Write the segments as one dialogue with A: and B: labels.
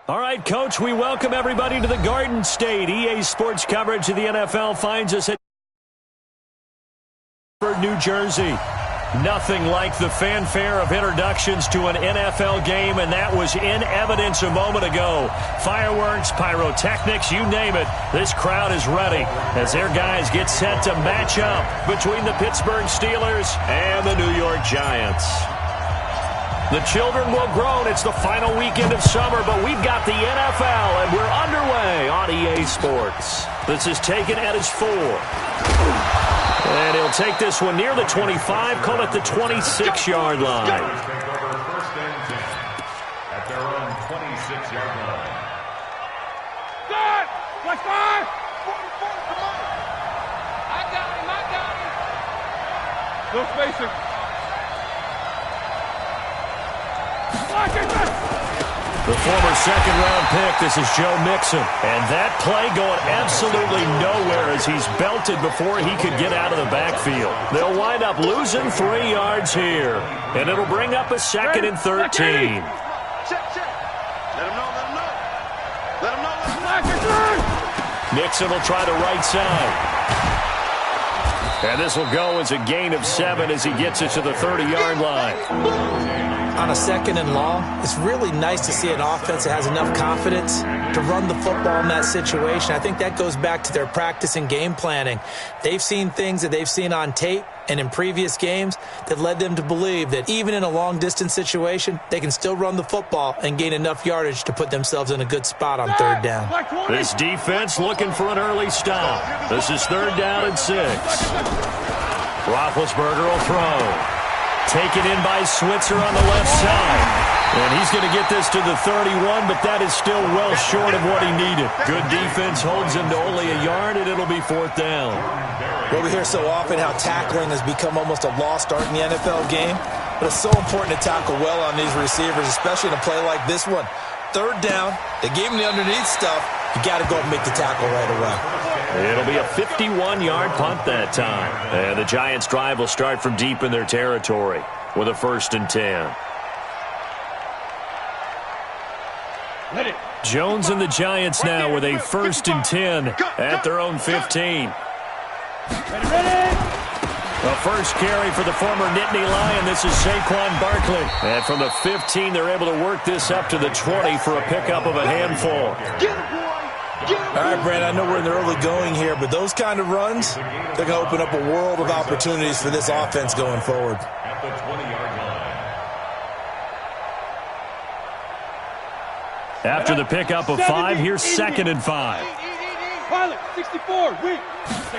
A: All right, Coach, we welcome everybody to the Garden State. EA Sports coverage of the NFL finds us at New Jersey. Nothing like the fanfare of introductions to an NFL game, and that was in evidence a moment ago. Fireworks, pyrotechnics, you name it. This crowd is ready as their guys get set to match up between the Pittsburgh Steelers and the New York Giants. The children will groan. It's the final weekend of summer, but we've got the NFL, and we're underway on EA Sports. This is taken at his 4. And he'll take this one near the 25, call it the 26-yard line.
B: At their own 26-yard line.
C: Good! Let's go! I got him. No spacing.
A: The former second-round pick, this is Joe Mixon. And that play going absolutely nowhere as he's belted before he could get out of the backfield. They'll wind up losing 3 yards here. And it'll bring up a 2nd and 13.
C: Check. Let him know.
A: Mixon will try the right side. And this will go as a gain of 7 as he gets it to the 30-yard line.
D: On a 2nd and long, it's really nice to see an offense that has enough confidence to run the football in that situation. I think that goes back to their practice and game planning. They've seen things that they've seen on tape and in previous games that led them to believe that even in a long-distance situation, they can still run the football and gain enough yardage to put themselves in a good spot on 3rd down.
A: This defense looking for an early stop. This is 3rd down and 6. Roethlisberger will throw. Taken in by Switzer on the left side. And he's going to get this to the 31, but that is still well short of what he needed. Good defense holds him to only a yard, and it'll be 4th down.
D: Well, we hear so often how tackling has become almost a lost art in the NFL game, but it's so important to tackle well on these receivers, especially in a play like this one. 3rd down, they gave him the underneath stuff. You got to go and make the tackle right away.
A: It'll be a 51-yard punt that time. And the Giants' drive will start from deep in their territory with a 1st and 10. Jones and the Giants now with a 1st and 10 at their own 15. The first carry for the former Nittany Lion. This is Saquon Barkley. And from the 15, they're able to work this up to the 20 for a pickup of a handful.
D: All right, Brandon, I know we're in the early going here, but those kind of runs, they're going to open up a world of opportunities for this offense going forward.
B: At the 20-yard line.
A: After the pickup of 5, here's 2nd and 5.
C: Pilot, 64, wait.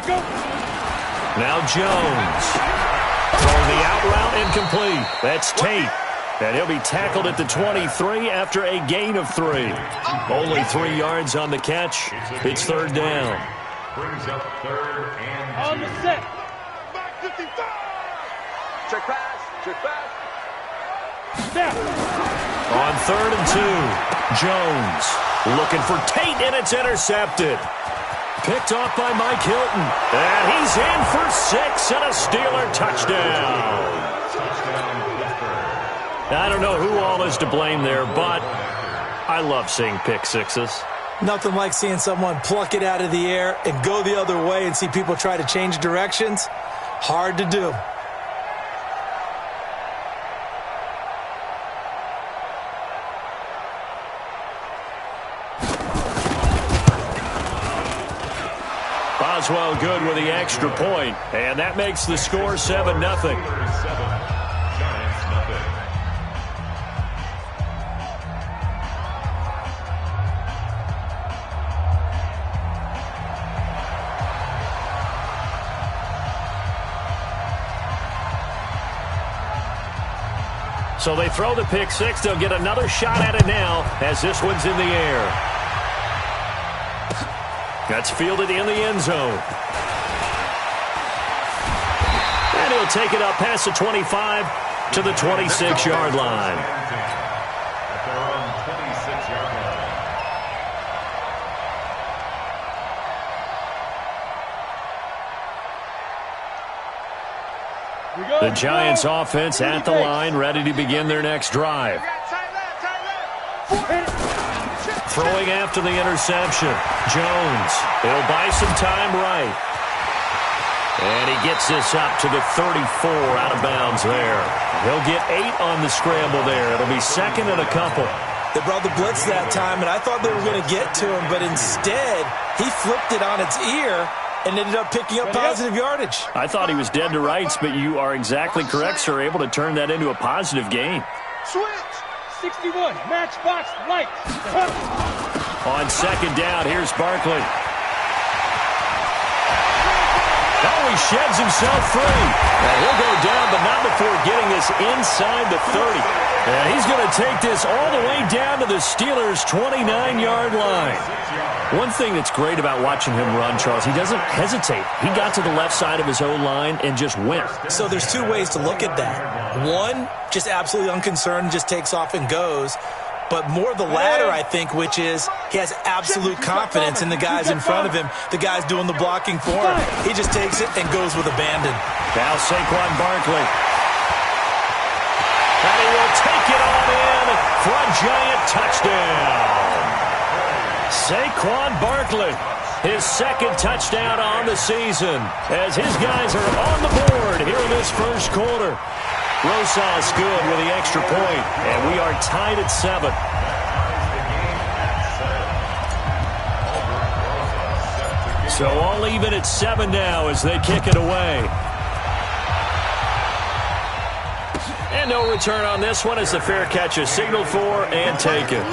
C: Go.
A: Now Jones. Throwing the out route incomplete. That's Tate. And he'll be tackled at the 23 after a gain of 3. Only 3 yards on the catch. It's 3rd down.
B: Brings up 3rd and 2.
C: On the set.
E: Check pass.
C: Snap.
A: On 3rd and 2, Jones looking for Tate, and it's intercepted. Picked off by Mike Hilton. And he's in for 6 and a Steeler touchdown. I don't know who all is to blame there, but I love seeing pick sixes.
D: Nothing like seeing someone pluck it out of the air and go the other way and see people try to change directions. Hard to do.
A: Boswell good with the extra point, and that makes the score 7-0. So they throw the pick six. They'll get another shot at it now as this one's in the air. That's fielded in the end zone. And he'll take it up past the 25 to the 26-yard line.
B: At their own 26-yard line.
A: The Giants offense at the line, ready to begin their next drive. Throwing after the interception. Jones. He'll buy some time right. And he gets this up to the 34 out of bounds there. He'll get 8 on the scramble there. It'll be second and a couple.
D: They brought the blitz that time, and I thought they were going to get to him, but instead he flipped it on its ear and ended up picking up positive yardage.
A: I thought he was dead to rights, but you are exactly correct, sir, able to turn that into a positive gain.
C: Switch. 61. Matchbox light.
A: On second down, here's Barkley. Oh, he sheds himself free. And he'll go down, but not before getting this inside the 30. And he's going to take this all the way down to the Steelers' 29-yard line. One thing that's great about watching him run, Charles, he doesn't hesitate. He got to the left side of his O-line and just went.
D: So there's two ways to look at that. One, just absolutely unconcerned, just takes off and goes. But more the latter, I think, which is he has absolute confidence in the guys in front of him, the guys doing the blocking for him. He just takes it and goes with abandon.
A: Now Saquon Barkley. And he will take it on in for a giant touchdown. Saquon Barkley, his second touchdown on the season, as his guys are on the board here in this first quarter. Rosas good with the extra point, and we are tied at 7. So all even at 7 now as they kick it away. And no return on this one as the fair catch is signaled for and taken.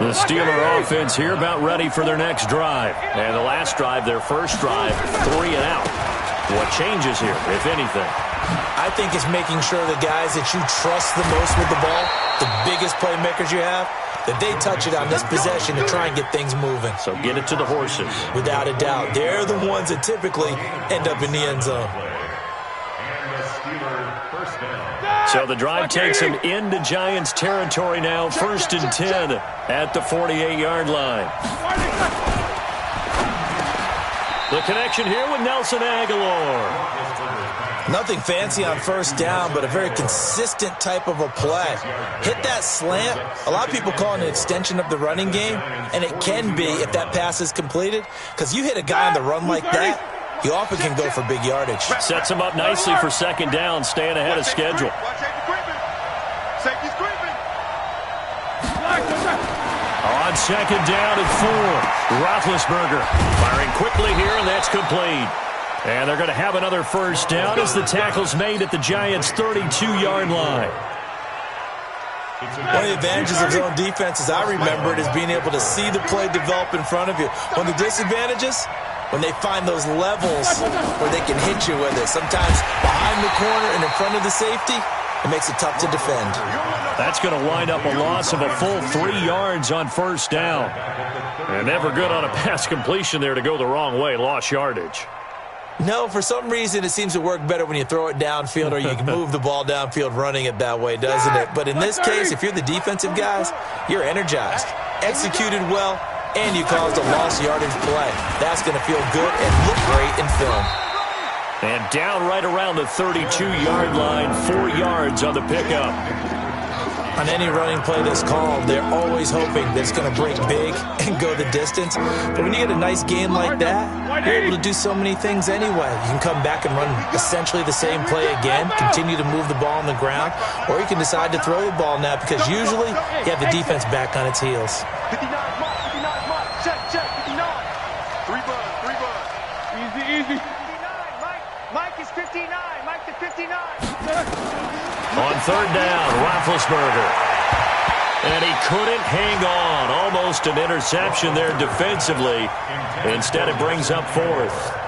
A: The Steeler offense here about ready for their next drive. And the last drive, their first drive, 3 and out. What changes here, if anything?
D: I think it's making sure the guys that you trust the most with the ball, the biggest playmakers you have, that they touch it on this possession to try and get things moving.
A: So get it to the horses.
D: Without a doubt. They're the ones that typically end up in the end zone.
A: So the drive takes him into Giants territory now, 1st and 10 at the 48-yard line. The connection here with Nelson Aguilar.
D: Nothing fancy on first down, but a very consistent type of a play. Hit that slant. A lot of people call it an extension of the running game, and it can be if that pass is completed, because you hit a guy on the run like that, you often can go for big yardage.
A: Sets him up nicely for second down, staying ahead of schedule. On second down and 4, Roethlisberger firing quickly here, and that's complete. And they're going to have another first down as the tackle's made at the Giants' 32-yard line.
D: One of the advantages of zone defense, as I remember it, is being able to see the play develop in front of you. One of the disadvantages, when they find those levels where they can hit you with it. Sometimes behind the corner and in front of the safety, it makes it tough to defend.
A: That's going to wind up a loss of a full 3 yards on first down. And never good on a pass completion there to go the wrong way. Lost yardage.
D: No, for some reason, it seems to work better when you throw it downfield or you can move the ball downfield running it that way, doesn't it? But in this case, if you're the defensive guys, you're energized, executed well, and you caused a lost yardage play. That's going to feel good and look great in film.
A: And down right around the 32-yard line, 4 yards on the pickup.
D: On any running play that's called, they're always hoping that it's going to break big and go the distance. But when you get a nice gain like that, you're able to do so many things anyway. You can come back and run essentially the same play again, continue to move the ball on the ground, or you can decide to throw the ball now because usually you have the defense back on its heels.
C: 59, check, 59. 3 buds. Easy. 59, Mike is 59. Mike to 59.
A: On third down, Roethlisberger. And he couldn't hang on. Almost an interception there defensively. Instead, it brings up 4th.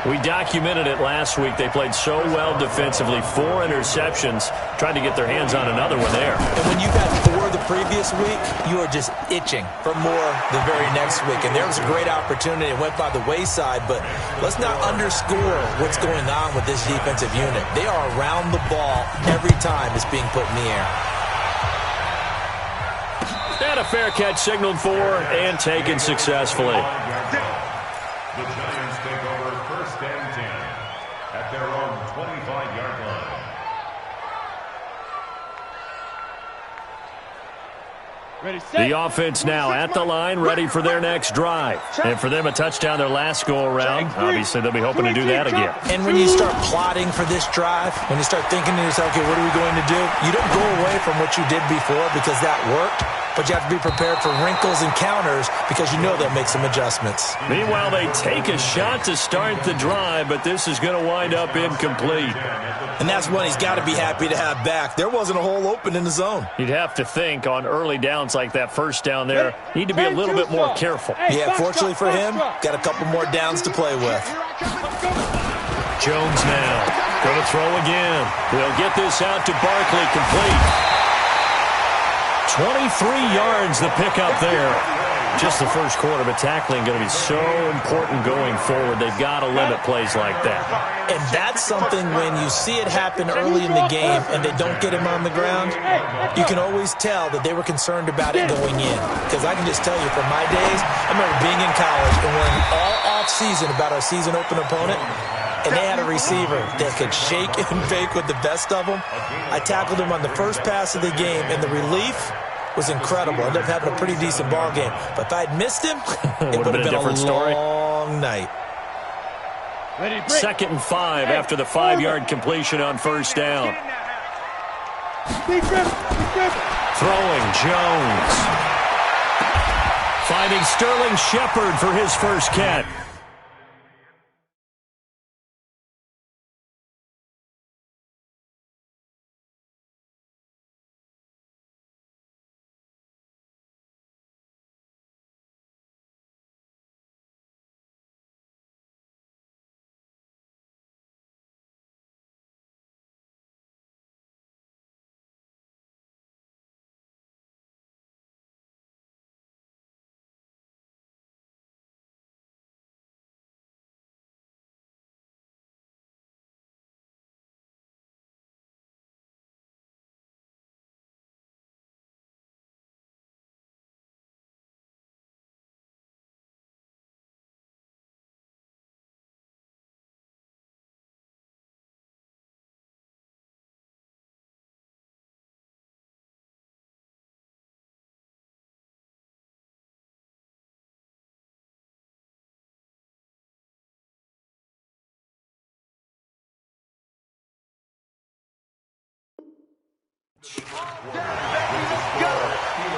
A: We documented it last week. They played so well defensively. 4 interceptions. Tried to get their hands on another one there.
D: And when you've had 4 the previous week, you are just itching for more the very next week. And there was a great opportunity. It went by the wayside. But let's not underscore what's going on with this defensive unit. They are around the ball every time it's being put in the air.
A: And a fair catch signaled for and taken successfully.
B: The Giants take over 1st and 10 at their own 25-yard line.
A: The offense now at the line, ready for their next drive. And for them, a touchdown their last go-around. Obviously, they'll be hoping to do that again.
D: And when you start plotting for this drive, when you start thinking to yourself, okay, what are we going to do? You don't go away from what you did before because that worked, but you have to be prepared for wrinkles and counters because you know they'll make some adjustments.
A: Meanwhile, they take a shot to start the drive, but this is going to wind up incomplete.
D: And that's one he's got to be happy to have back. There wasn't a hole open in the zone.
A: You'd have to think on early downs like that first down there, need to be a little bit more careful.
D: Yeah, fortunately for him, got a couple more downs to play with.
A: Jones now, going to throw again. He'll get this out to Barkley, complete. 23 yards the pickup there. Just the first quarter, but tackling going to be so important going forward. They've got to limit plays like that.
D: And that's something when you see it happen early in the game and they don't get him on the ground, you can always tell that they were concerned about it going in. Because I can just tell you from my days, I remember being in college and learning all off-season about our season open opponent, and they had a receiver that could shake and bake with the best of them. I tackled him on the first pass of the game, and the relief was incredible. I ended up having a pretty decent ball game. But if I had missed him, it would have been a different long night.
A: 2nd and 5 after the 5-yard completion on first down. Throwing Jones. Finding Sterling Shepard for his first catch.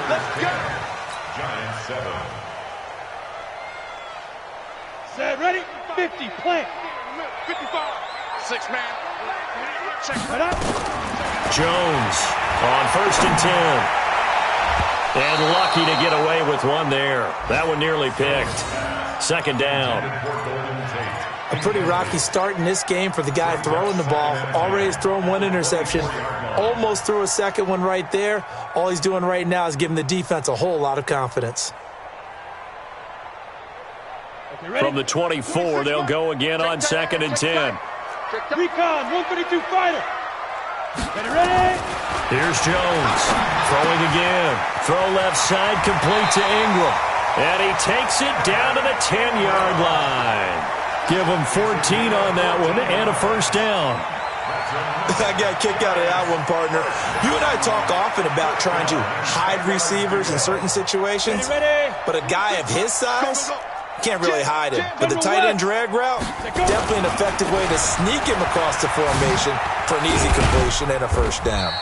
C: Let's go.
B: Giants 7.
C: Set, ready? 50, plant. 55. 6-man. Check right up.
A: Jones on 1st and 10. And lucky to get away with one there. That one nearly picked. 2nd down.
D: A pretty rocky start in this game for the guy throwing the ball. Already has thrown one interception. Almost threw a second one right there. All he's doing right now is giving the defense a whole lot of confidence.
A: From the 24, they'll go again on 2nd and 10.
C: Recon, 132 fighter. Ready?
A: Here's Jones. Throwing again. Throw left side, complete to Ingram. And he takes it down to the 10-yard line. Give him 14 on that one and a first down.
D: I got a kick out of that one, partner. You and I talk often about trying to hide receivers in certain situations, but a guy of his size can't really hide him. But the tight end drag route, definitely an effective way to sneak him across the formation for an easy completion and a first down.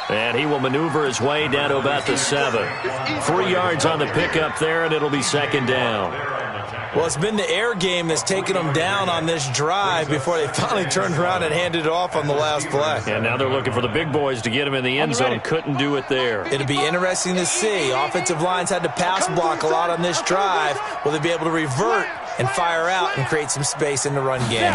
A: And he will maneuver his way down to about the 7. 3 yards on the pickup there, and it'll be 2nd down.
D: Well, it's been the air game that's taken them down on this drive before they finally turned around and handed it off on the last play.
A: And now they're looking for the big boys to get him in the end zone. Couldn't do it there.
D: It'll be interesting to see. Offensive lines had to pass block a lot on this drive. Will they be able to revert and fire out and create some space in the run game?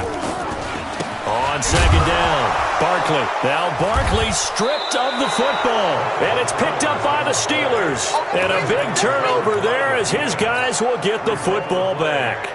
A: On 2nd down, Barkley. Now Barkley stripped of the football. And it's picked up by the Steelers. And a big turnover there as his guys will get the football back.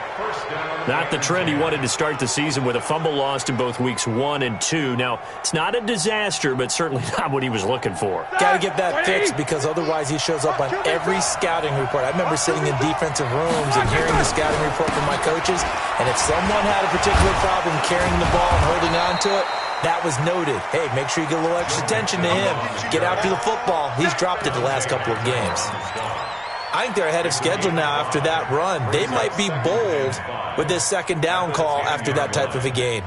A: Not the trend he wanted to start the season with, a fumble lost in both weeks 1 and 2. Now, it's not a disaster, but certainly not what he was looking for.
D: Got to get that fixed because otherwise he shows up on every scouting report. I remember sitting in defensive rooms and hearing the scouting report from my coaches, and if someone had a particular problem carrying the ball and holding on to it, That was noted. Hey, make sure you get a little extra attention to him. Get after the football. He's dropped it the last couple of games. I think they're ahead of schedule now after that run. They might be bold with this second down call after that type of a game.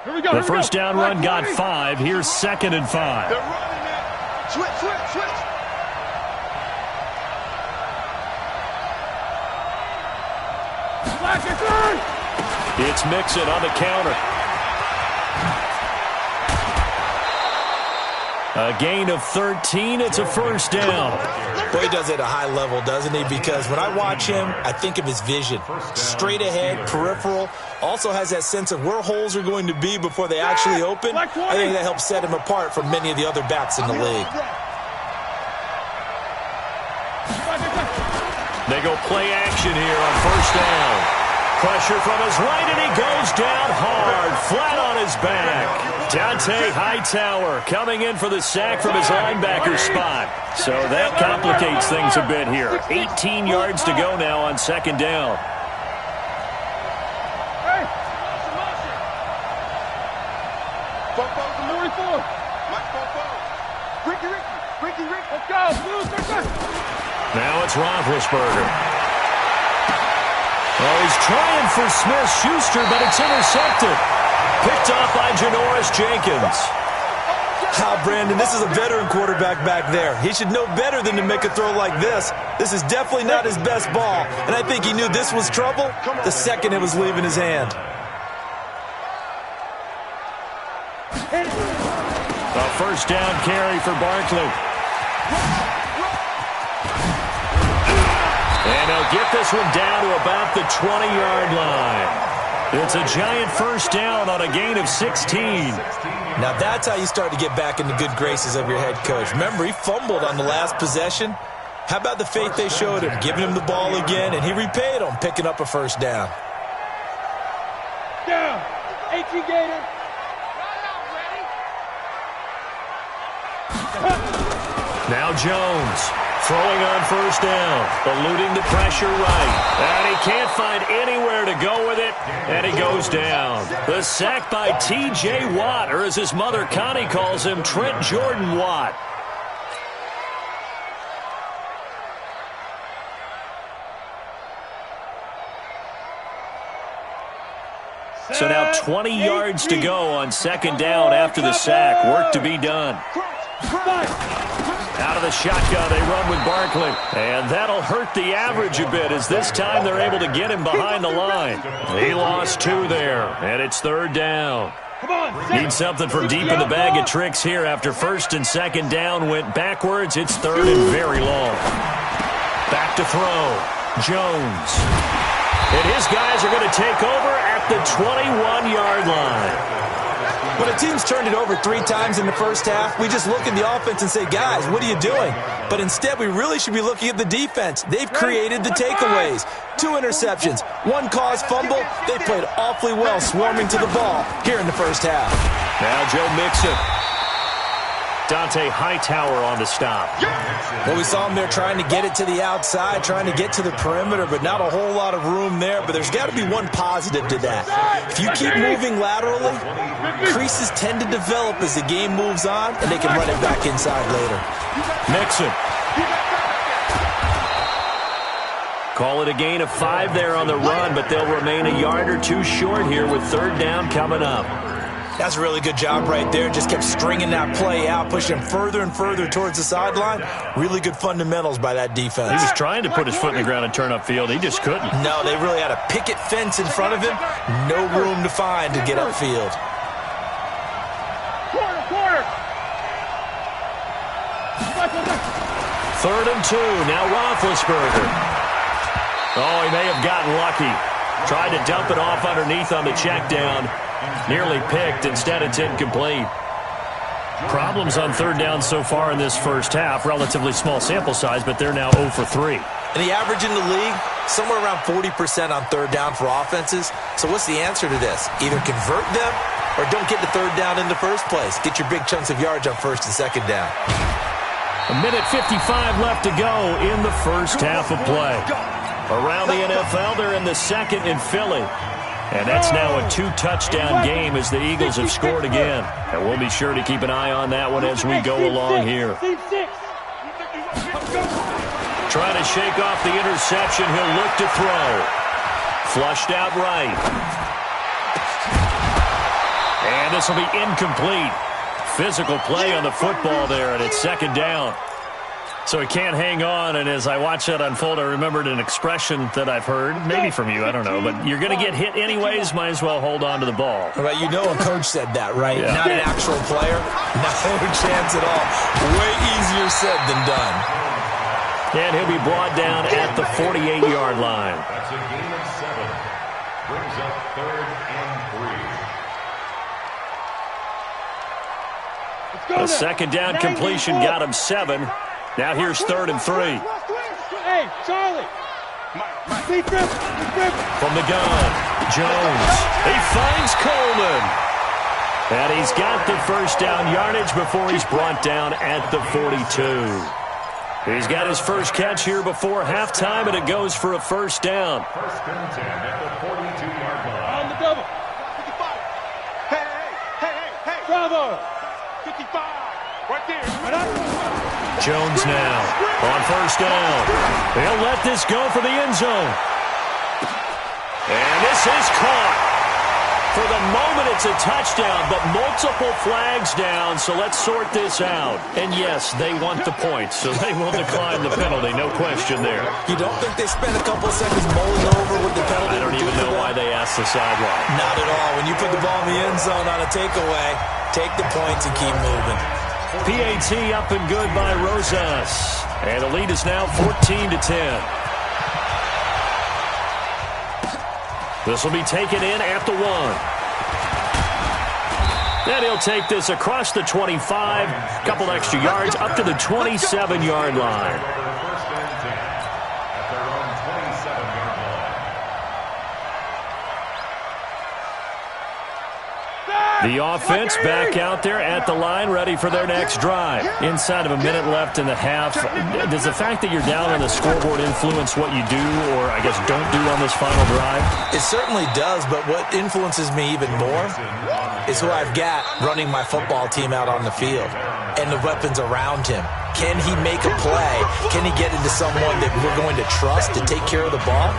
A: The first down run got 5. Here's 2nd and 5.
C: They're running it. Switch.
A: It's Mixon on the counter. A gain of 13. It's a first down.
D: Boy, he does it at a high level, doesn't he? Because when I watch him, I think of his vision. Straight ahead, peripheral. Also has that sense of where holes are going to be before they actually open. I think that helps set him apart from many of the other backs in the league.
A: They go play action here on first down. Pressure from his right, and he goes down hard, flat on his back. Dante Hightower coming in for the sack from his linebacker spot. So that complicates things a bit here. 18 yards to go now on second down. Now it's Roethlisberger. Oh, he's trying for Smith-Schuster, but it's intercepted. Picked off by Janoris Jenkins.
D: Brandon, this is a veteran quarterback back there. He should know better than to make a throw like this. This is definitely not his best ball, and I think he knew this was trouble the second it was leaving his hand.
A: A first down carry for Barkley. And he'll get this one down to about the 20-yard line. It's a giant first down on a gain of 16.
D: Now that's how you start to get back in the good graces of your head coach. Remember, he fumbled on the last possession. How about the faith they showed him, giving him the ball again, and he repaid them, picking up a first down.
C: Down. 18 Gator.
A: Now Jones throwing on first down, eluding the pressure right. And he can't find anywhere to go with it, and he goes down. The sack by T.J. Watt, or as his mother Connie calls him, Trent Jordan Watt. So now 20 yards to go on second down after the sack. Work to be done. Out of the shotgun, they run with Barkley. And that'll hurt the average a bit, as this time they're able to get him behind the line. He lost 2 there, and it's third down. Need something from deep in the bag of tricks here after first and second down went backwards. It's third and very long. Back to throw. Jones. And his guys are going to take over at the 21-yard line.
D: When a team's turned it over 3 times in the first half, we just look at the offense and say, guys, what are you doing? But instead, we really should be looking at the defense. They've created the takeaways. 2 interceptions, 1 caused fumble. They played awfully well swarming to the ball here in the first half.
A: Now Joe Mixon. Dante Hightower on the stop.
D: Well, we saw him there trying to get it to the outside, trying to get to the perimeter, but not a whole lot of room there. But there's got to be one positive to that. If you keep moving laterally, creases tend to develop as the game moves on, and they can run it back inside later.
A: Mixon. Call it a gain of 5 there on the run, but they'll remain a yard or 2 short here with third down coming up.
D: That's a really good job right there. Just kept stringing that play out, pushing him further and further towards the sideline. Really good fundamentals by that defense.
A: He was trying to put his foot in the ground and turn upfield. He just couldn't.
D: No, they really had a picket fence in front of him. No room to find to get upfield.
C: Quarter.
A: Third and 2. Now Roethlisberger. Oh, he may have gotten lucky. Tried to dump it off underneath on the check down. Nearly picked. Instead, it's incomplete. Problems on third down so far in this first half. Relatively small sample size, but they're now 0 for 3.
D: And the average in the league, somewhere around 40% on third down for offenses. So what's the answer to this? Either convert them or don't get to third down in the first place. Get your big chunks of yards on first and second down.
A: 1:55 left to go in the first half of play. Around the NFL, they're in the second in Philly. And that's now a 2-touchdown game as the Eagles have scored again. And we'll be sure to keep an eye on that one as we go along here. Trying to shake off the interception. He'll look to throw. Flushed out right. And this will be incomplete. Physical play on the football there, and it's second down. So he can't hang on, and as I watch that unfold, I remembered an expression that I've heard, maybe from you, I don't know, but you're going to get hit anyways, might as well hold on to the ball.
D: Right, you know a coach said that, right?
A: Yeah.
D: Not an actual player. No chance at all. Way easier said than done.
A: And he'll be brought down at the 48-yard line.
B: That's a gain of 7. Brings up 3rd and 3.
C: Let's go
A: A second down completion got him 7. Now here's 3rd and 3.
C: Hey, Charlie.
A: From the gun, Jones. He finds Coleman. And he's got the first down yardage before he's brought down at the 42. He's got his first catch here before halftime, and it goes for a first down.
B: 1st and 10 at the 42-yard line.
C: On the double. 55. Hey. Bravo. 55. Right there.
A: Jones now on first down. He'll let this go for the end zone. And this is caught. For the moment, it's a touchdown, but multiple flags down, so let's sort this out. And yes, they want the points, so they will decline the penalty, no question there.
D: You don't think they spent a couple of seconds mulling over what the penalty?
A: I don't even know why they asked the sideline.
D: Not at all. When you put the ball in the end zone on a takeaway, take the points and keep moving.
A: PAT up and good by Rosas. And the lead is now 14-10. This will be taken in at the 1. Then he'll take this across the 25. Couple extra yards up to the 27-yard line.
B: 1st and 10 at their own 27-yard line.
A: The offense back out there at the line, ready for their next drive. Inside of a minute left in the half. Does the fact that you're down on the scoreboard influence what you do, or I guess don't do on this final drive?
D: It certainly does, but what influences me even more is who I've got running my football team out on the field and the weapons around him. Can he make a play? Can he get into someone that we're going to trust to take care of the ball?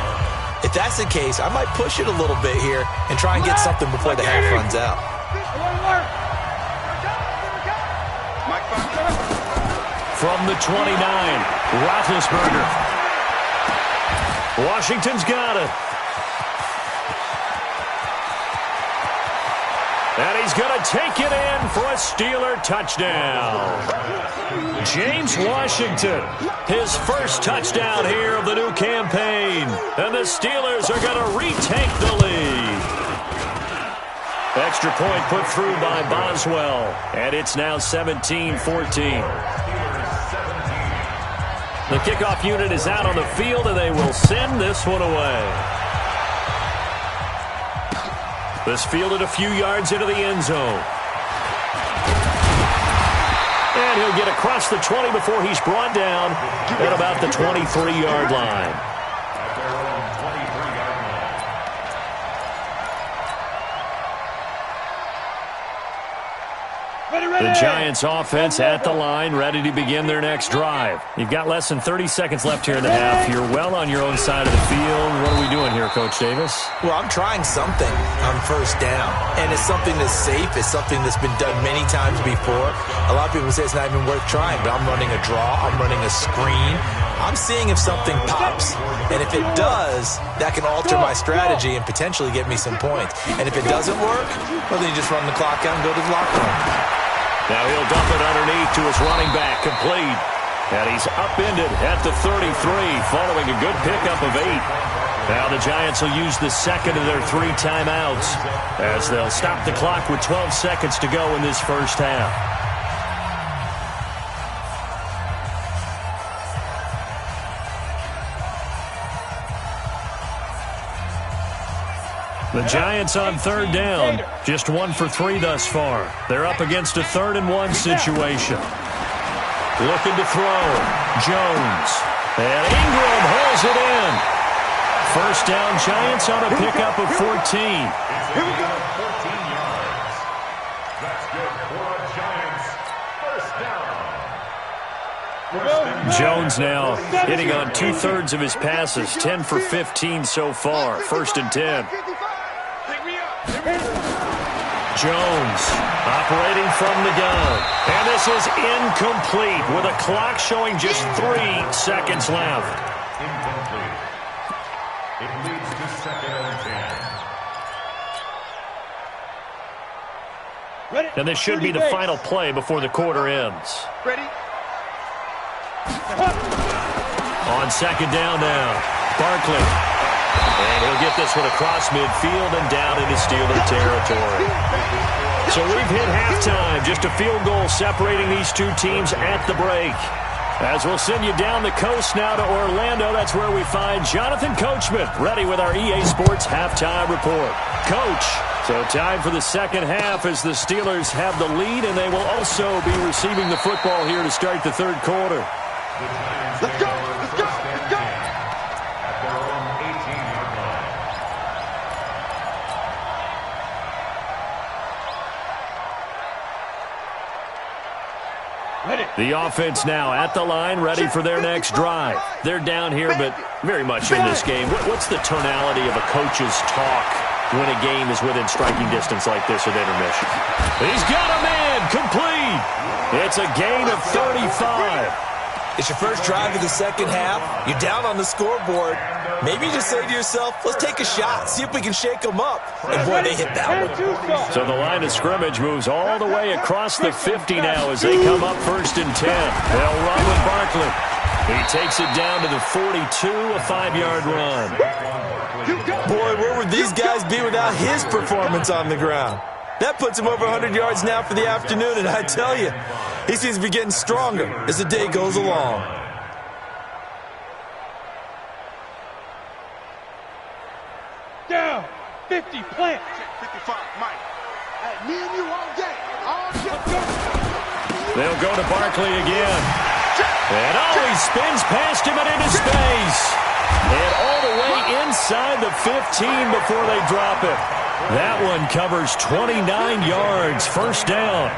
D: If that's the case, I might push it a little bit here and try and get something before the half runs out.
A: From the 29, Roethlisberger. Washington's got it. And he's going to take it in for a Steeler touchdown. James Washington, his first touchdown here of the new campaign. And the Steelers are going to retake the lead. Extra point put through by Boswell. And it's now 17-14. The kickoff unit is out on the field, and they will send this one away. This fielded a few yards into the end zone. And he'll get across the 20 before he's brought down at about the 23-yard line. The Giants offense at the line, ready to begin their next drive. You've got less than 30 seconds left here in the half. You're well on your own side of the field. What are we doing here, Coach Davis?
D: Well, I'm trying something on first down, and it's something that's safe. It's something that's been done many times before. A lot of people say it's not even worth trying, but I'm running a draw. I'm running a screen. I'm seeing if something pops, and if it does, that can alter my strategy and potentially get me some points. And if it doesn't work, well, then you just run the clock out and go to the locker room.
A: Now he'll dump it underneath to his running back, complete. And he's upended at the 33, following a good pickup of 8. Now the Giants will use the second of their 3 timeouts as they'll stop the clock with 12 seconds to go in this first half. The Giants on third down, just 1 for 3 thus far. They're up against a 3rd and 1 situation. Looking to throw, Jones. And Ingram holds it in. First down, Giants on a pickup of 14.
B: Here we go. 14 yards. That's good for a Giants. First down.
A: Jones now hitting on 2/3 of his passes, 10 for 15 so far. First and 10. Jones operating from the gun. And this is incomplete with a clock showing just 3 seconds left.
B: Incomplete. It leads to second and 10.
A: And this should be the final play before the quarter ends.
C: Ready?
A: On second down now, Barkley. And he'll get this one across midfield and down into Steeler territory. So we've hit halftime. Just a field goal separating these two teams at the break. As we'll send you down the coast now to Orlando, that's where we find Jonathan Coachman, ready with our EA Sports halftime report. Coach, so time for the second half as the Steelers have the lead, and they will also be receiving the football here to start the third quarter.
C: Let's go! Let's go! Let's go!
B: At their own 18-yard line.
C: Ready?
A: The offense now at the line, ready for their next drive. They're down here, but very much in this game. What's the tonality of a coach's talk when a game is within striking distance like this at intermission? He's got a man, complete. It's a gain of 35.
D: It's your first drive of the second half. You're down on the scoreboard. Maybe you just say to yourself, let's take a shot, see if we can shake them up. And boy, they hit that one.
A: So the line of scrimmage moves all the way across the 50 now as they come up first and 10. They'll run with Barkley. He takes it down to the 42, a 5-yard run.
D: Boy, where would these guys be without his performance on the ground? That puts him over 100 yards now for the afternoon, and I tell you, he seems to be getting stronger as the day goes along.
C: Down! 50, plant!
E: 55, Mike. Hey, me and you all day. All day.
A: They'll go to Barkley again. And he spins past him and into space. And all the way inside the 15 before they drop it. That one covers 29 yards, first down.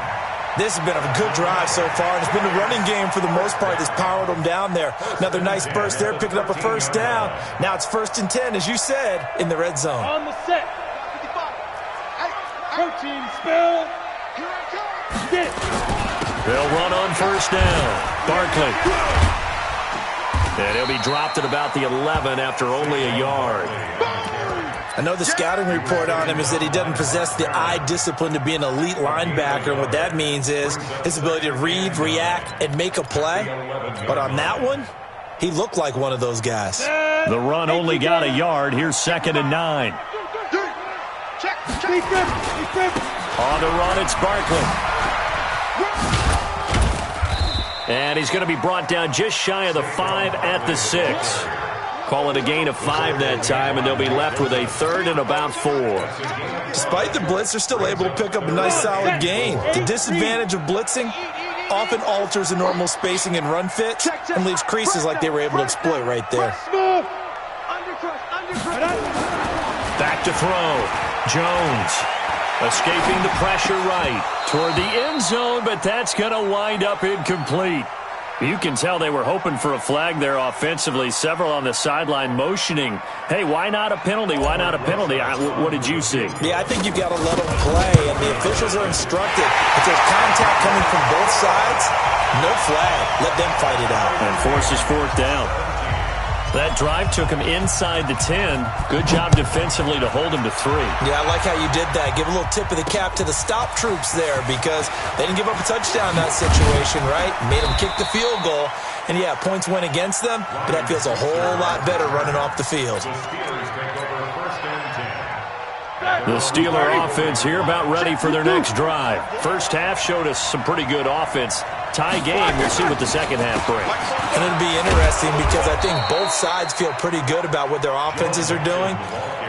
D: This has been a good drive so far, and it's been the running game for the most part that's powered them down there. Another nice burst there, picking up a first down. Now it's first and 10, as you said, in the red zone.
C: On the set.
E: 55. Hey,
C: Protein spill.
E: here I come.
C: Get.
A: They'll run on first down. Barkley. And he'll be dropped at about the 11 after only a yard.
D: I know the scouting report on him is that he doesn't possess the eye discipline to be an elite linebacker, and what that means is his ability to read, react, and make a play. But on that one, he looked like one of those guys.
A: The run only got a yard. Here's second and 9.
E: Check.
A: On the run, it's Barkley. And he's going to be brought down just shy of the 5 at the 6. Call it a gain of 5 that time, and they'll be left with a third and about 4.
D: Despite the blitz, they're still able to pick up a nice solid gain. The disadvantage of blitzing often alters the normal spacing and run fit and leaves creases like they were able to exploit right there.
A: Back to throw. Jones escaping the pressure right toward the end zone, but that's going to wind up incomplete. You can tell they were hoping for a flag there offensively. Several on the sideline motioning, hey, why not a penalty? Why not a penalty? What did you see?
D: Yeah, I think you've got to let them play, and the officials are instructed. If there's contact coming from both sides, no flag. Let them fight it out.
A: And forces fourth down. That drive took him inside the 10. Good job defensively to hold him to 3.
D: Yeah, I like how you did that. Give a little tip of the cap to the stop troops there because they didn't give up a touchdown in that situation, right? Made them kick the field goal. And, yeah, points went against them, but that feels a whole lot better running off the field.
A: The Steeler offense here about ready for their next drive. First half showed us some pretty good offense. Tie game. We'll see what the second half brings.
D: And it'll be interesting because I think both sides feel pretty good about what their offenses are doing.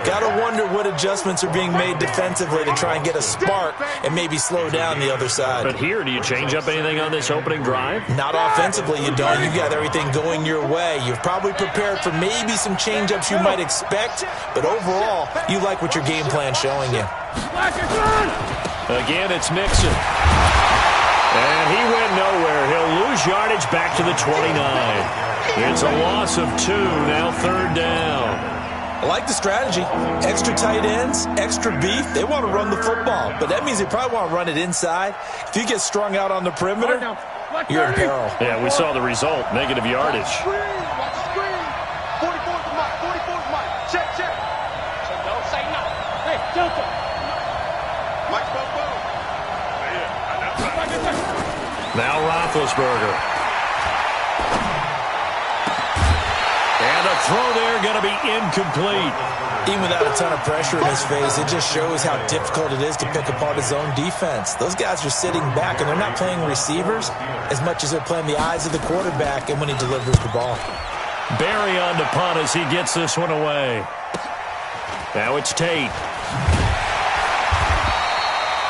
D: Got to wonder what adjustments are being made defensively to try and get a spark and maybe slow down the other side.
A: But here, do you change up anything on this opening drive?
D: Not offensively, you don't. You've got everything going your way. You've probably prepared for maybe some change-ups you might expect, but overall, you like what your game plan's showing you.
A: Again, it's Mixon. And he went nowhere. He'll lose yardage back to the 29. It's a loss of 2, now third down.
D: I like the strategy. Extra tight ends, extra beef. They want to run the football, but that means they probably want to run it inside. If you get strung out on the perimeter, you're in peril.
A: Yeah, we saw the result, negative yardage.
E: Watch the screen. 44's the mic. 44's the mic. Check. So don't say no. Hey, Delta. Mike's both.
A: Now Roethlisberger. And a throw there going to be incomplete.
D: Even without a ton of pressure in his face, it just shows how difficult it is to pick apart his own defense. Those guys are sitting back, and they're not playing receivers as much as they're playing the eyes of the quarterback and when he delivers the ball.
A: Barry on the punt as he gets this one away. Now it's Tate.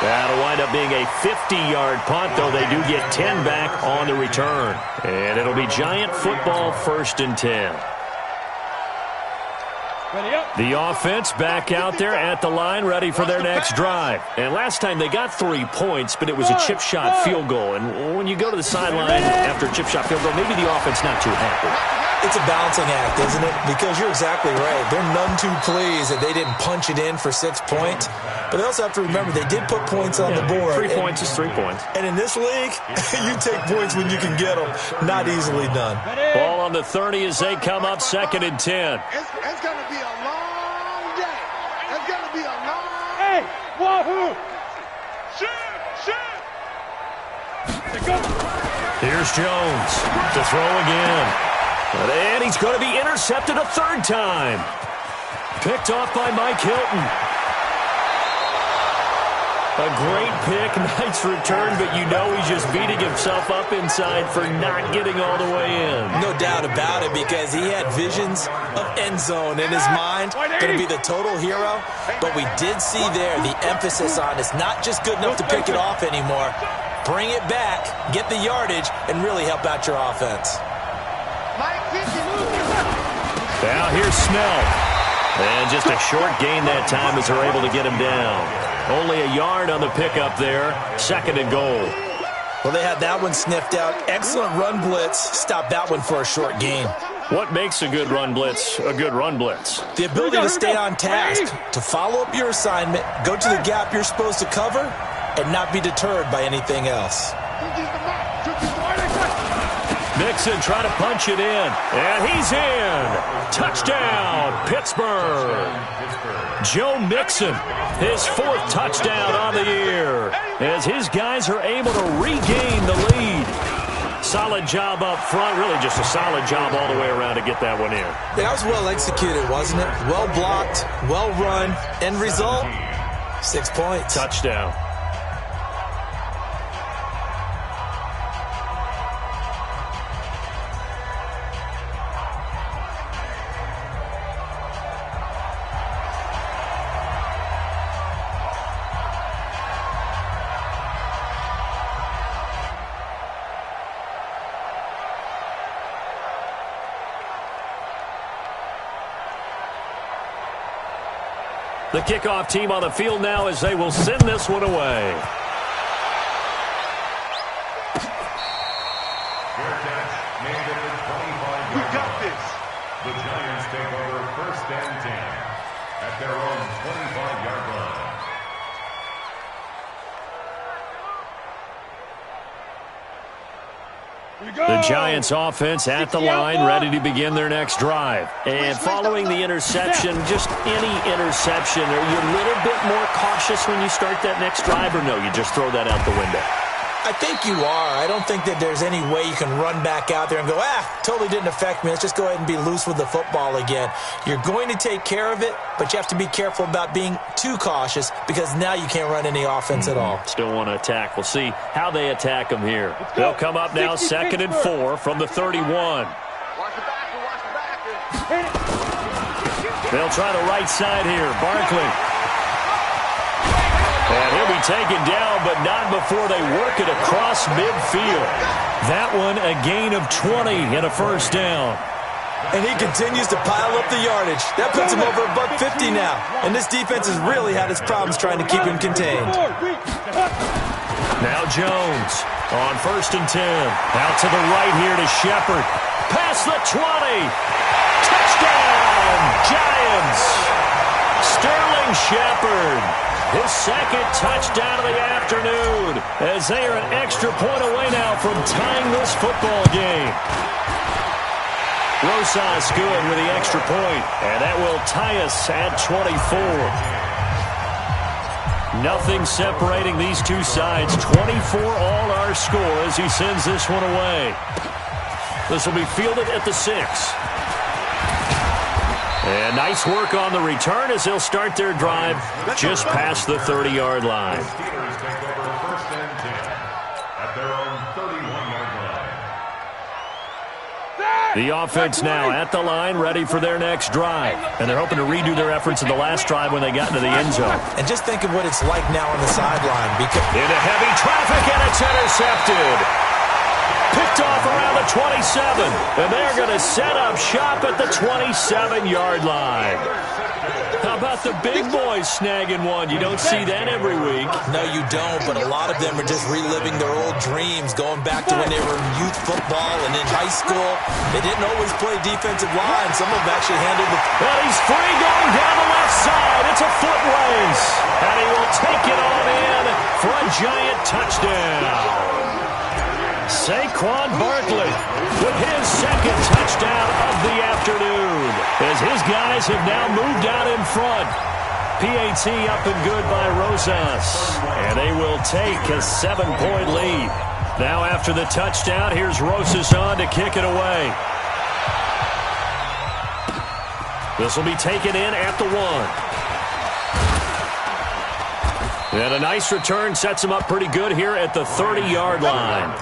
A: That'll wind up being a 50-yard punt, though they do get 10 back on the return. And it'll be Giant football, 1st and 10. The offense back out there at the line, ready for their next drive. And last time they got 3 points, but it was a chip shot field goal. And when you go to the sideline after a chip shot field goal, maybe the offense not too happy.
D: It's a balancing act, isn't it? Because you're exactly right. They're none too pleased that they didn't punch it in for 6 points. But they also have to remember they did put points on the board.
A: 3 points is 3 points.
D: And in this league, you take points when you can get them. Not easily done.
A: Ball on the 30 as they come up 2nd and 10.
E: It's going to be a long day. It's going to be a long day.
C: Hey, wahoo! Shoot!
A: Here's Jones to throw again. And he's going to be intercepted a 3rd time. Picked off by Mike Hilton. A great pick, nice return, but you know he's just beating himself up inside for not getting all the way in.
D: No doubt about it, because he had visions of end zone in his mind. Going to be the total hero. But we did see there the emphasis on it's not just good enough to pick it off anymore. Bring it back, get the yardage, and really help out your offense.
A: Now here's Snell. And just a short gain that time as they're able to get him down. Only a yard on the pickup there. 2nd and goal.
D: Well, they had that one sniffed out. Excellent run blitz. Stop that one for a short gain.
A: What makes a good run blitz a good run blitz?
D: The ability to stay on task, to follow up your assignment, go to the gap you're supposed to cover, and not be deterred by anything else.
A: Mixon trying to punch it in, and he's in. Touchdown, Pittsburgh. Joe Mixon, his 4th touchdown on the year, as his guys are able to regain the lead. Solid job up front, really just a solid job all the way around to get that one in.
D: That was well executed, wasn't it? Well blocked, well run. End result, 6 points.
A: Touchdown. The kickoff team on the field now as they will send this one away.
E: We got this.
B: The Giants take over 1st and 10 at their own 25-yard line.
A: The Giants offense at the line, ready to begin their next drive. And following the interception, just any interception, are you a little bit more cautious when you start that next drive, or no, you just throw that out the window?
D: I think you are. I don't think that there's any way you can run back out there and go, totally didn't affect me. Let's just go ahead and be loose with the football again. You're going to take care of it, but you have to be careful about being too cautious because now you can't run any offense at all.
A: Still want to attack. We'll see how they attack them here. They'll come up now 2nd and 4 from the 31.
E: Watch the backer.
A: They'll try the right side here. Barkley. And he'll be taken down, but not before they work it across midfield. That one a gain of 20 and a first down.
D: And he continues to pile up the yardage. That puts him over $150 now. And this defense has really had its problems trying to keep him contained.
A: Now Jones on 1st and 10. Out to the right here to Shepard. Past the 20. Touchdown, Giants. Sterling Shepard. His second touchdown of the afternoon as they are an extra point away now from tying this football game. Rosas good with the extra point, and that will tie us at 24. Nothing separating these two sides. 24 all our score as he sends this one away. This will be fielded at the 6. And nice work on the return as they'll start their drive just past the 30-yard line.
B: The Steelers take over 1st and 10 at their own 31-yard line.
A: The offense now at the line, ready for their next drive. And they're hoping to redo their efforts in the last drive when they got into the end zone.
D: And just think of what it's like now on the sideline.
A: Into heavy traffic, and it's intercepted. Picked off around the 27, and they're going to set up shop at the 27-yard line. How about the big boys snagging one? You don't see that every week.
D: No, you don't, but a lot of them are just reliving their old dreams, going back to when they were in youth football and in high school. They didn't always play defensive line. Some of them actually handled the...
A: Well, he's free going down the left side. It's a foot race, and he will take it on in for a giant touchdown. Saquon Barkley with his second touchdown of the afternoon as his guys have now moved out in front. PAT up and good by Rosas, and they will take a 7-point lead. Now after the touchdown, here's Rosas on to kick it away. This will be taken in at the 1. And a nice return sets him up pretty good here at the 30-yard line.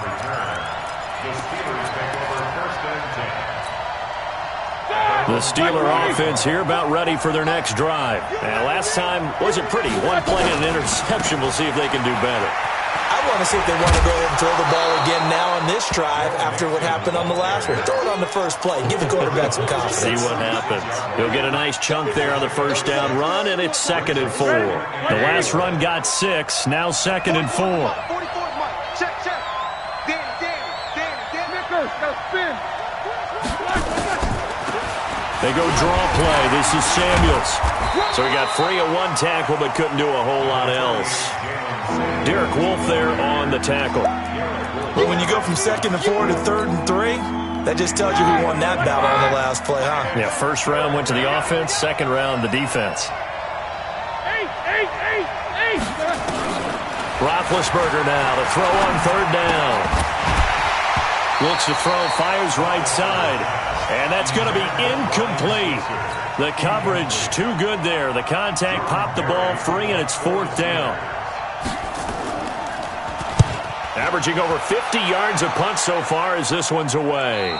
A: The Steeler offense here about ready for their next drive. And last time wasn't pretty. One play and an interception. We'll see if they can do better.
D: I want to see if they want to go ahead and throw the ball again now on this drive after what happened on the last one. Throw it on the first play. Give the quarterback some confidence.
A: See what happens. He'll get a nice chunk there on the first down run, and it's 2nd and 4. The last run got 6. Now 2nd and 4.
E: 44 Mike. Check. Danny. Nichols, now spin.
A: They go draw play. This is Samuels. So he got free of one tackle but couldn't do a whole lot else. Derek Wolfe there on the tackle.
D: Well, when you go from 2nd and 4 to 3rd and 3, that just tells you who won that battle on the last play, huh?
A: Yeah, first round went to the offense, second round the defense.
E: Eight.
A: Roethlisberger now to throw on 3rd down. Looks to throw, fires right side. And that's going to be incomplete. The coverage too good there. The contact popped the ball free, and it's 4th down. Averaging over 50 yards a punt so far as this one's away.
B: The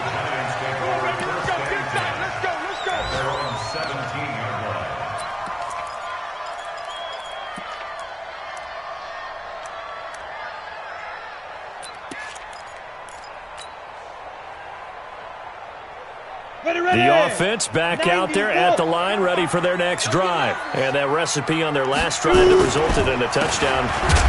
B: Giants take over 1st and 10
E: Let's go.
B: at their own 17-yard line.
A: The offense back out there at the line, ready for their next drive. And that recipe on their last drive that resulted in a touchdown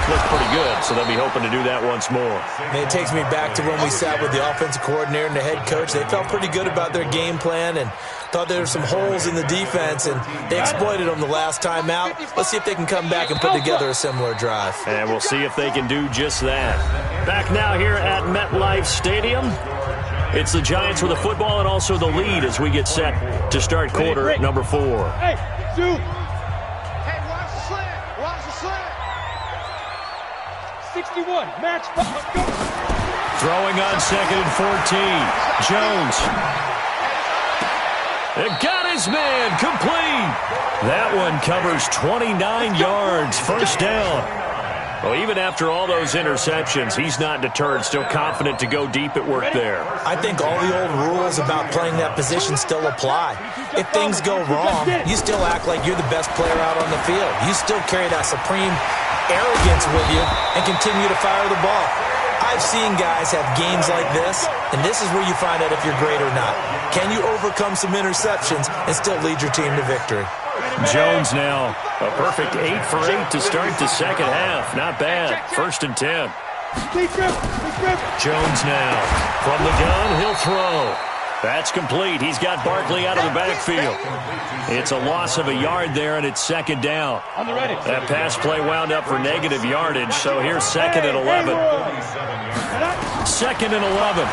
A: looked pretty good, so they'll be hoping to do that once more.
D: And it takes me back to when we sat with the offensive coordinator and the head coach. They felt pretty good about their game plan and thought there were some holes in the defense, and they exploited them the last time out. Let's see if they can come back and put together a similar drive.
A: And we'll see if they can do just that. Back now here at MetLife Stadium. It's the Giants with the football and also the lead as we get set to start quarter number 4.
E: Hey, shoot. Hey, watch the slant.
C: 61, match, go.
A: Throwing on 2nd and 14. Jones. It got his man, complete. That one covers 29 yards, first down. Well, even after all those interceptions, he's not deterred, still confident to go deep at work there.
D: I think all the old rules about playing that position still apply. If things go wrong, you still act like you're the best player out on the field. You still carry that supreme arrogance with you and continue to fire the ball. I've seen guys have games like this, and this is where you find out if you're great or not. Can you overcome some interceptions and still lead your team to victory?
A: Jones now, a perfect 8 for 8 to start the second half. Not bad. 1st and 10. Jones now, from the gun, he'll throw. That's complete. He's got Barkley out of the backfield. It's a loss of a yard there, and it's 2nd down. That pass play wound up for negative yardage, so here's 2nd and 11. 2nd and 11.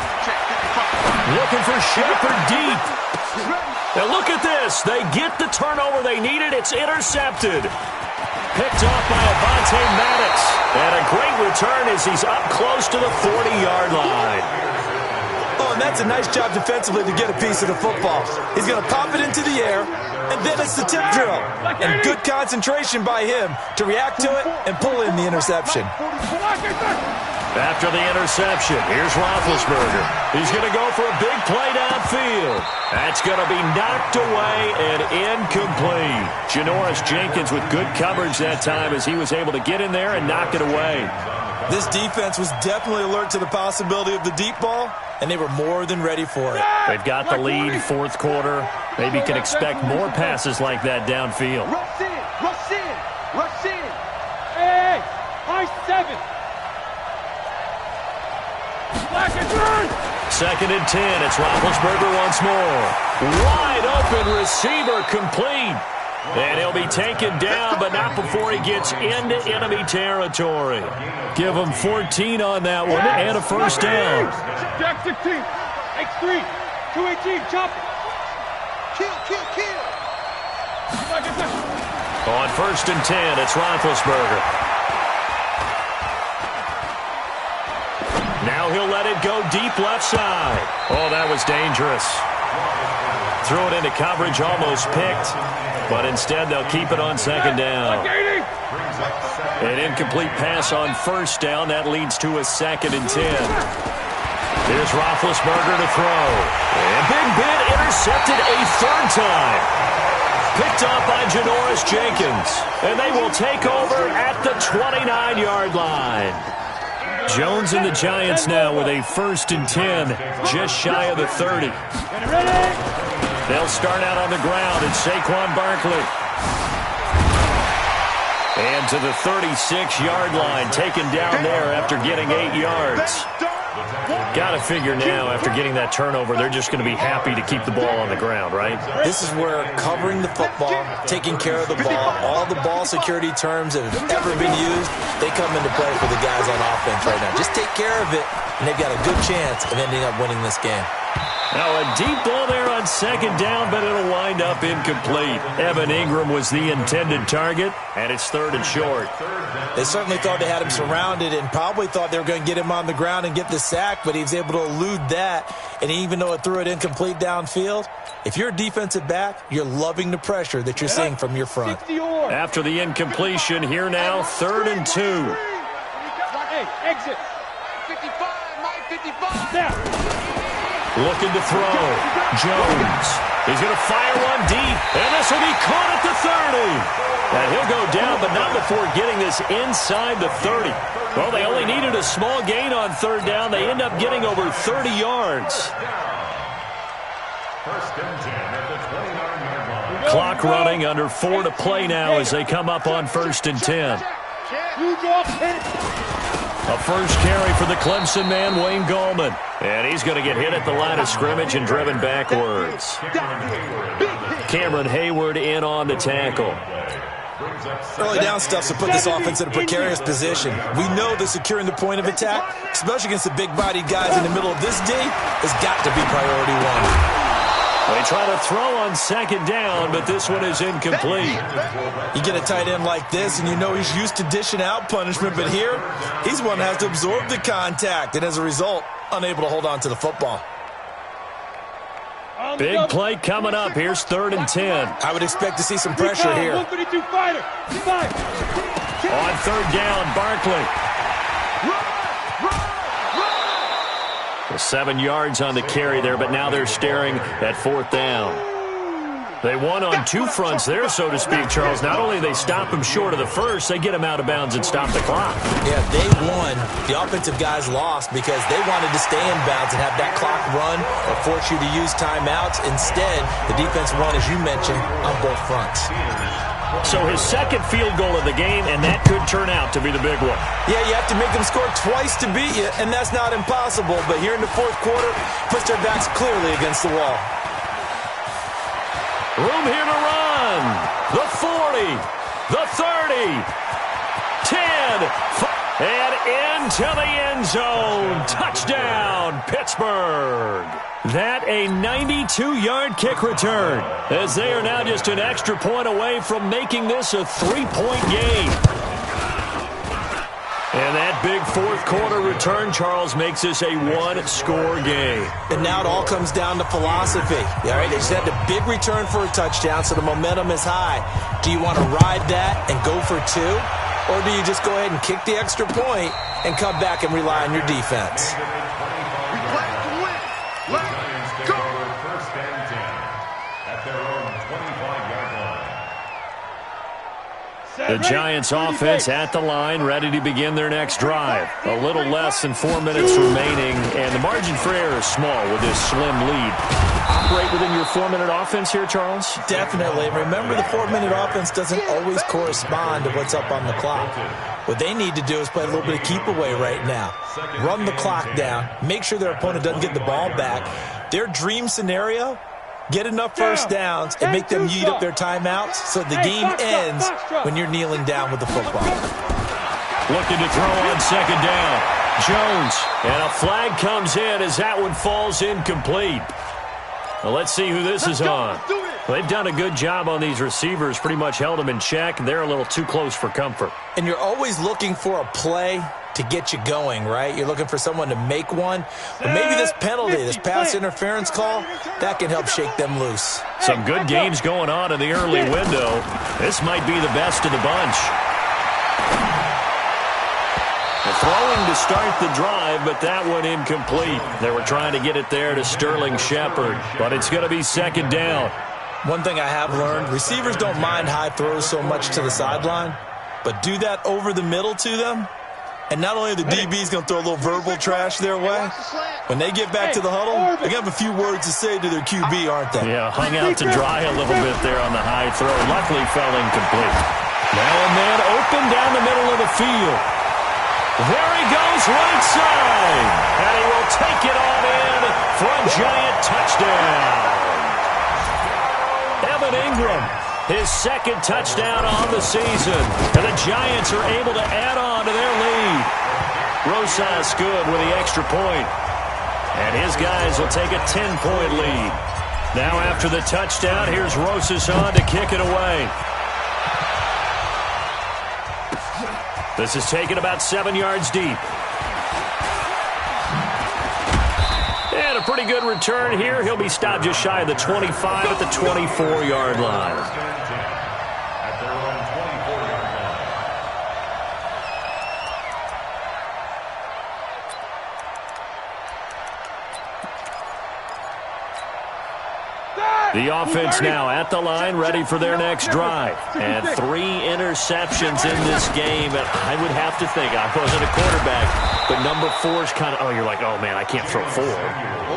A: Looking for Shepard deep. Now look at this. They get the turnover they needed. It's intercepted. Picked off by Avonte Maddox. And a great return as he's up close to the 40-yard line.
D: Oh, and that's a nice job defensively to get a piece of the football. He's going to pop it into the air, and then it's the tip drill. And good concentration by him to react to it and pull in the interception.
A: After the interception, here's Roethlisberger. He's going to go for a big play downfield. That's going to be knocked away and incomplete. Janoris Jenkins with good coverage that time as he was able to get in there and knock it away.
D: This defense was definitely alert to the possibility of the deep ball, and they were more than ready for it.
A: They've got the lead, 4th quarter. Maybe can expect more passes like that downfield.
E: Rush in, rush in, rush in. Hey, high 7.
A: 2nd and 10. It's Roethlisberger once more. Wide open receiver complete. And he'll be taken down, but not before he gets into enemy territory. Give him 14 on that one and a first down.
C: Jack 16, X3, 218, chop.
E: Kill, kill, kill.
A: On 1st and 10, it's Roethlisberger. Now he'll let it go deep left side. Oh, that was dangerous. Threw it into coverage, almost picked. But instead, they'll keep it on 2nd down. An incomplete pass on 1st down. That leads to a 2nd and 10. Here's Roethlisberger to throw. And Big Ben intercepted a 3rd time. Picked off by Janoris Jenkins. And they will take over at the 29-yard line. Jones and the Giants now with a 1st and 10, just shy of the 30. They'll start out on the ground, and Saquon Barkley. And to the 36-yard line, taken down there after getting 8 yards. Got to figure now, after getting that turnover, they're just going to be happy to keep the ball on the ground, right?
D: This is where covering the football, taking care of the ball, all the ball security terms that have ever been used, they come into play for the guys on offense right now. Just take care of it, and they've got a good chance of ending up winning this game.
A: Now a deep ball there on 2nd down, but it'll wind up incomplete. Evan Ingram was the intended target, and it's 3rd and short.
D: They certainly thought they had him surrounded and probably thought they were going to get him on the ground and get the sack, but he was able to elude that. And even though it threw it incomplete downfield, if you're a defensive back, you're loving the pressure that you're seeing from your front.
A: After the incompletion, here now, 3rd and 2.
C: Hey, exit.
E: 55, Mike, 55.
A: Looking to throw. Jones. He's going to fire one deep, and this will be caught at the 30. And he'll go down, but not before getting this inside the 30. Well, they only needed a small gain on 3rd down. They end up getting over 30 yards.
B: 1st and 10 at the 29-yard line.
A: Clock running, under 4 to play now as they come up on 1st and 10. A first carry for the Clemson man, Wayne Gallman. And he's going to get hit at the line of scrimmage and driven backwards. Cameron Hayward in on the tackle.
D: Early down stuff to put this offense in a precarious position. We know that securing the point of attack, especially against the big-bodied guys in the middle of this D, has got to be priority 1.
A: They try to throw on second down, but this one is incomplete.
D: You get a tight end like this, and you know he's used to dishing out punishment, but here, he's one that has to absorb the contact, and as a result, unable to hold on to the football.
A: Big play coming up. Here's 3rd and 10.
D: I would expect to see some pressure here.
C: 152 fighter.
A: On 3rd down, Barkley. 7 yards on the carry there, but now they're staring at 4th down. They won on 2 fronts there, so to speak, Charles. Not only they stop him short of the first, they get him out of bounds and stop the clock.
D: Yeah, they won. The offensive guys lost because they wanted to stay in bounds and have that clock run or force you to use timeouts. Instead, the defense won, as you mentioned, on both fronts.
A: So his 2nd field goal of the game, and that could turn out to be the big one.
D: Yeah, you have to make them score twice to beat you, and that's not impossible. But here in the 4th quarter, puts their backs clearly against the wall.
A: Room here to run. The 40, the 30, 10, and into the end zone. Touchdown, Pittsburgh. That a 92-yard kick return, as they are now just an extra point away from making this a 3-point game. And that big 4th quarter return, Charles, makes this a 1-score game.
D: And now it all comes down to philosophy. All right, they just had a big return for a touchdown, so the momentum is high. Do you want to ride that and go for 2? Or do you just go ahead and kick the extra point and come back and rely on your defense?
A: The Giants offense at the line, ready to begin their next drive. A little less than 4 minutes remaining, and the margin for error is small with this slim lead. Operate within your 4-minute offense here, Charles?
D: Definitely. Remember, the 4-minute offense doesn't always correspond to what's up on the clock. What they need to do is play a little bit of keep away right now. Run the clock down. Make sure their opponent doesn't get the ball back. Their dream scenario, get enough first downs and make them eat up their timeouts so the game ends when you're kneeling down with the football.
A: Looking to throw on second down. Jones, and a flag comes in as that one falls incomplete. Well, let's see who this is on. They've done a good job on these receivers, pretty much held them in check. They're a little too close for comfort.
D: And you're always looking for a play to get you going, right? You're looking for someone to make one. Or maybe this penalty, this pass interference call, that can help shake them loose.
A: Some good games going on in the early window. This might be the best of the bunch. The throwing to start the drive, but that one incomplete. They were trying to get it there to Sterling Shepard, but it's going to be second down.
D: One thing I have learned, receivers don't mind high throws so much to the sideline, but do that over the middle to them, and not only are the DBs going to throw a little verbal trash their way, when they get back to the huddle, they're going to have a few words to say to their QB, aren't they?
A: Yeah, hung out to dry a little bit there on the high throw. Luckily fell incomplete. Now a man open down the middle of the field. There he goes right side, and he will take it on in for a giant touchdown. Evan Ingram, his 2nd touchdown on the season, and the Giants are able to add on to their lead. Rosas good with the extra point, and his guys will take a 10-point lead. Now after the touchdown, here's Rosas on to kick it away. This is taken about 7 yards deep. And a pretty good return here. He'll be stopped just shy of the 25 at the 24-yard line. The offense now at the line, ready for their next drive. And 3 interceptions in this game. And I would have to think, I wasn't a quarterback, but number 4 is kind of, you're like, oh, man, I can't throw 4.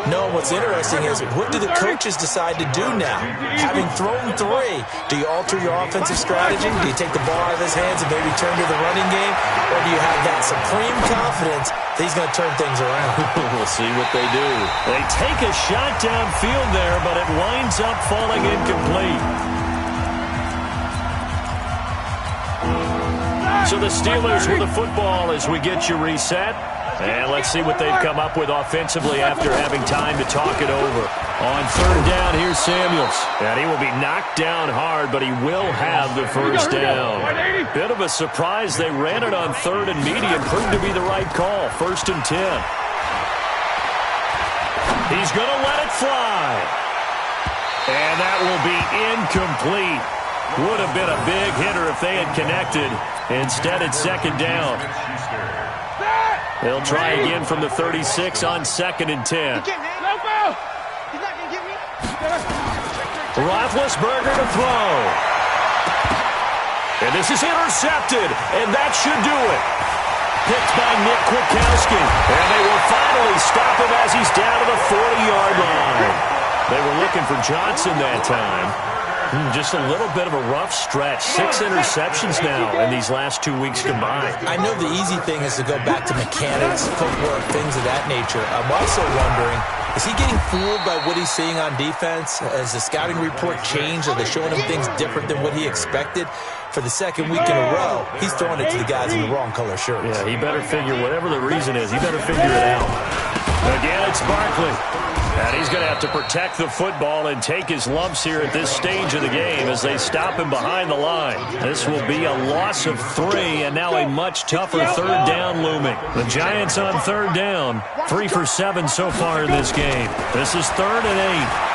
D: No, what's interesting is, what do the coaches decide to do now? Having thrown 3, do you alter your offensive strategy? Do you take the ball out of his hands and maybe turn to the running game? Or do you have that supreme confidence that he's going to turn things around?
A: We'll see what they do. They take a shot downfield there, but it winds up falling incomplete. So the Steelers with the football as we get you reset. And let's see what they've come up with offensively after having time to talk it over. On third down, here's Samuels. And he will be knocked down hard, but he will have the first down. Bit of a surprise. They ran it on third and medium. Proved to be the right call. 1st and 10. He's going to let it fly. And that will be incomplete. Would have been a big hitter if they had connected. Instead, it's 2nd down. They'll try again from the 36 on 2nd and 10. Roethlisberger to throw. And this is intercepted, and that should do it. Picked by Nick Kwiatkowski. And they will finally stop him as he's down to the 40-yard line. They were looking for Johnson that time. Just a little bit of a rough stretch. 6 interceptions now in these last 2 weeks combined.
D: I know the easy thing is to go back to mechanics, footwork, things of that nature. I'm also wondering, is he getting fooled by what he's seeing on defense? Has the scouting report changed? Are they showing him things different than what he expected? For the 2nd week in a row, he's throwing it to the guys in the wrong color shirts.
A: Yeah, he better figure, whatever the reason is, he better figure it out. Again, it's Barkley. And he's going to have to protect the football and take his lumps here at this stage of the game as they stop him behind the line. This will be a loss of 3, and now a much tougher 3rd down looming. The Giants on 3rd down, 3 for 7 so far in this game. This is 3rd and 8.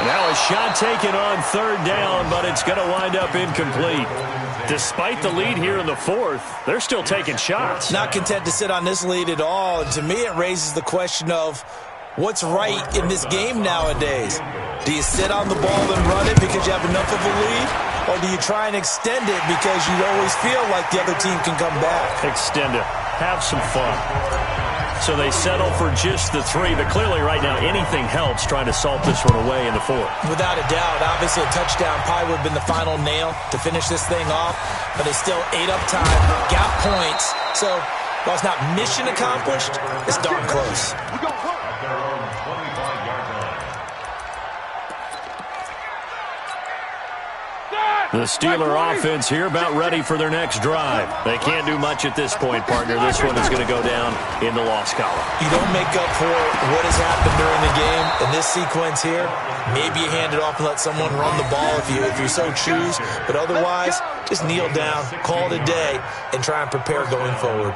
A: Now a shot taken on 3rd down, but it's going to wind up incomplete. Despite the lead here in the 4th, they're still taking shots.
D: Not content to sit on this lead at all. And to me, it raises the question of what's right in this game nowadays. Do you sit on the ball and run it because you have enough of a lead? Or do you try and extend it because you always feel like the other team can come back?
A: Extend it. Have some fun. So they settle for just the 3, but clearly right now anything helps trying to salt this one away in the 4th.
D: Without a doubt, obviously a touchdown probably would have been the final nail to finish this thing off, but they still ate up time, got points. So while it's not mission accomplished, it's darn close.
A: The Steeler offense here about ready for their next drive. They can't do much at this point, partner. This one is going to go down in the loss column.
D: You don't make up for what has happened during the game. In this sequence here, maybe you hand it off and let someone run the ball if you so choose. But otherwise, just kneel down, call it a day, and try and prepare going forward.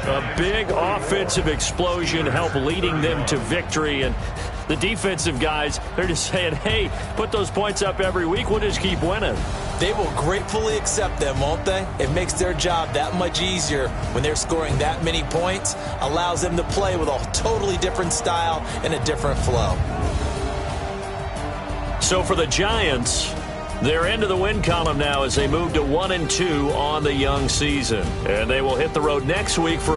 A: A big offensive explosion helped leading them to victory, and the defensive guys, they're just saying, hey, put those points up every week, we'll just keep winning.
D: They will gratefully accept them, won't they? It makes their job that much easier when they're scoring that many points, allows them to play with a totally different style and a different flow.
A: So for the Giants, they're into the win column now as they move to 1-2 on the young season. And they will hit the road next week for